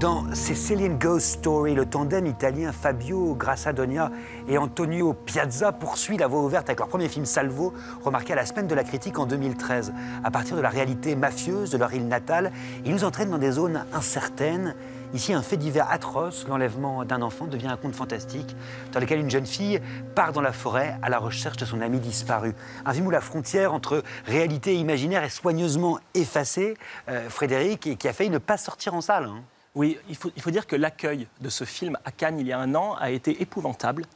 Dans Sicilian Ghost Story, le tandem italien Fabio Grassadonia et Antonio Piazza poursuit la voie ouverte avec leur premier film Salvo, remarqué à la Semaine de la Critique en 2013. À partir de la réalité mafieuse de leur île natale, ils nous entraînent dans des zones incertaines. Ici, un fait divers atroce, l'enlèvement d'un enfant, devient un conte fantastique dans lequel une jeune fille part dans la forêt à la recherche de son ami disparu. Un film où la frontière entre réalité et imaginaire est soigneusement effacée, Frédéric, et qui a failli ne pas sortir en salle. Oui, il faut dire que l'accueil de ce film à Cannes il y a un an a été épouvantable.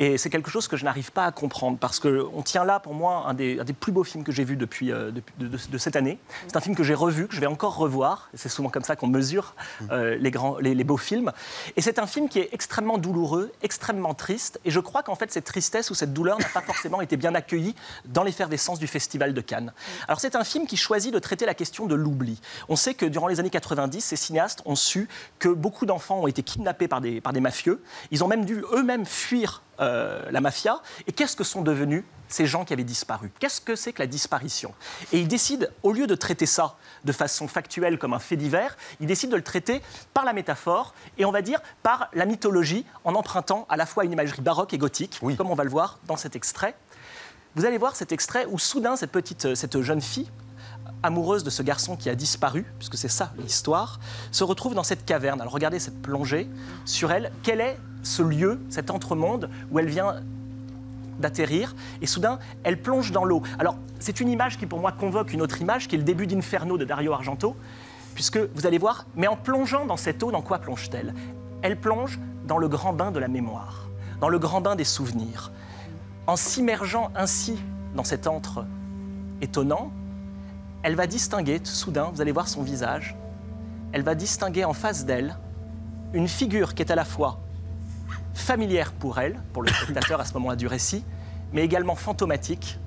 Et c'est quelque chose que je n'arrive pas à comprendre parce qu'on tient là, pour moi, un des plus beaux films que j'ai vus depuis de cette année. C'est un film que j'ai revu, que je vais encore revoir. C'est souvent comme ça qu'on mesure les beaux films. Et c'est un film qui est extrêmement douloureux, extrêmement triste. Et je crois qu'en fait, cette tristesse ou cette douleur n'a pas forcément été bien accueillie dans l'effervescence du Festival de Cannes. Alors c'est un film qui choisit de traiter la question de l'oubli. On sait que durant les années 90, ces cinéastes ont su que beaucoup d'enfants ont été kidnappés par des mafieux. Ils ont même dû eux-mêmes fuir la mafia. Et qu'est-ce que sont devenus ces gens qui avaient disparu? Qu'est-ce que c'est que la disparition? Et ils décident, au lieu de traiter ça de façon factuelle comme un fait divers, ils décident de le traiter par la métaphore et on va dire par la mythologie, en empruntant à la fois une imagerie baroque et gothique, comme on va le voir dans cet extrait. Vous allez voir cet extrait où soudain cette jeune fille, amoureuse de ce garçon qui a disparu, puisque c'est ça l'histoire, se retrouve dans cette caverne. Alors regardez cette plongée sur elle. Quel est ce lieu, cet entremonde où elle vient d'atterrir? Et soudain, elle plonge dans l'eau. Alors c'est une image qui pour moi convoque une autre image, qui est le début d'Inferno de Dario Argento, puisque vous allez voir, mais en plongeant dans cette eau, dans quoi plonge-t-elle? Elle plonge dans le grand bain de la mémoire, dans le grand bain des souvenirs. En s'immergeant ainsi dans cet antre étonnant, elle va distinguer, soudain, vous allez voir son visage, elle va distinguer en face d'elle une figure qui est à la fois familière pour elle, pour le spectateur à ce moment-là du récit, mais également fantomatique,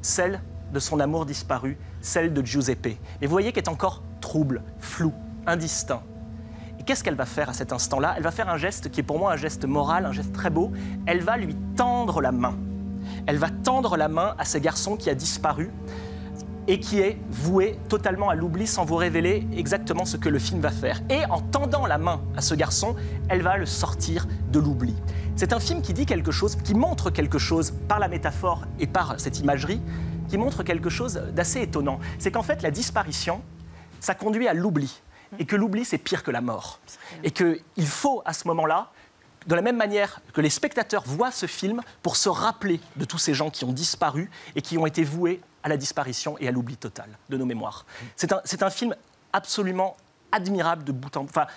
celle de son amour disparu, celle de Giuseppe. Mais vous voyez qu'elle est encore trouble, flou, indistinct. Et qu'est-ce qu'elle va faire à cet instant-là? Elle va faire un geste qui est pour moi un geste moral, un geste très beau. Elle va lui tendre la main. Elle va tendre la main à ce garçon qui a disparu, et qui est voué totalement à l'oubli sans vous révéler exactement ce que le film va faire. Et en tendant la main à ce garçon, elle va le sortir de l'oubli. C'est un film qui dit quelque chose, qui montre quelque chose par la métaphore et par cette imagerie, qui montre quelque chose d'assez étonnant. C'est qu'en fait, la disparition, ça conduit à l'oubli. Et que l'oubli, c'est pire que la mort. Et qu'il faut, à ce moment-là, de la même manière que les spectateurs voient ce film pour se rappeler de tous ces gens qui ont disparu et qui ont été voués à la disparition et à l'oubli total de nos mémoires. C'est un film absolument admirable de bout en bout. Enfin,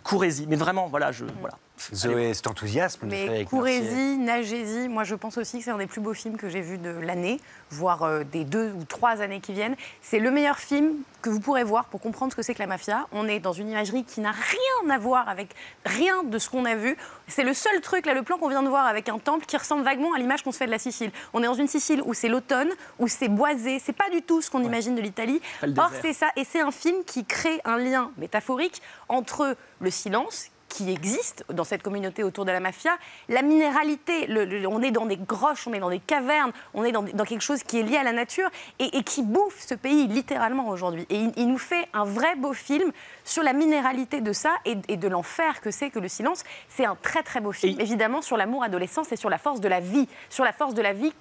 courez-y, mais vraiment, voilà, voilà. Zoé, cet enthousiasme. Mais courez-y, nagez-y. Moi, je pense aussi que c'est un des plus beaux films que j'ai vus de l'année, voire des 2 ou 3 années qui viennent. C'est le meilleur film que vous pourrez voir pour comprendre ce que c'est que la mafia. On est dans une imagerie qui n'a rien à voir avec rien de ce qu'on a vu. C'est le seul truc, là, le plan qu'on vient de voir avec un temple qui ressemble vaguement à l'image qu'on se fait de la Sicile. On est dans une Sicile où c'est l'automne, où c'est boisé. C'est pas du tout ce qu'on imagine de l'Italie. Or, c'est ça. Et c'est un film qui crée un lien métaphorique entre le silence, qui existe dans cette communauté autour de la mafia, la minéralité, on est dans des groches, on est dans des cavernes, on est dans quelque chose qui est lié à la nature et qui bouffe ce pays littéralement aujourd'hui. Et il nous fait un vrai beau film sur la minéralité de ça et de l'enfer que c'est que le silence. C'est un très très beau film, évidemment, sur l'amour adolescent et sur la force de la vie,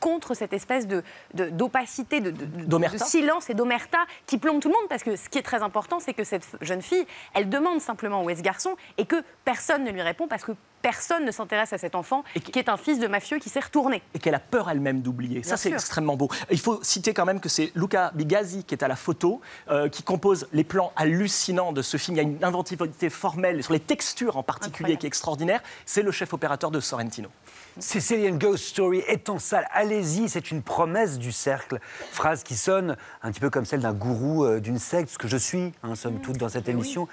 contre cette espèce d'opacité, de silence et d'omerta qui plombe tout le monde, parce que ce qui est très important, c'est que cette jeune fille, elle demande simplement où est ce garçon et que personne ne lui répond parce que personne ne s'intéresse à cet enfant qui est un fils de mafieux qui s'est retourné. Et qu'elle a peur elle-même d'oublier. Ça, c'est extrêmement beau. Il faut citer quand même que c'est Luca Bigazzi qui est à la photo, qui compose les plans hallucinants de ce film. Il y a une inventivité formelle sur les textures en particulier qui est extraordinaire. C'est le chef opérateur de Sorrentino. Sicilian Ghost Story est en salle. Allez-y, c'est une promesse du cercle. Phrase qui sonne un petit peu comme celle d'un gourou d'une secte, ce que je suis, somme toute, dans cette émission.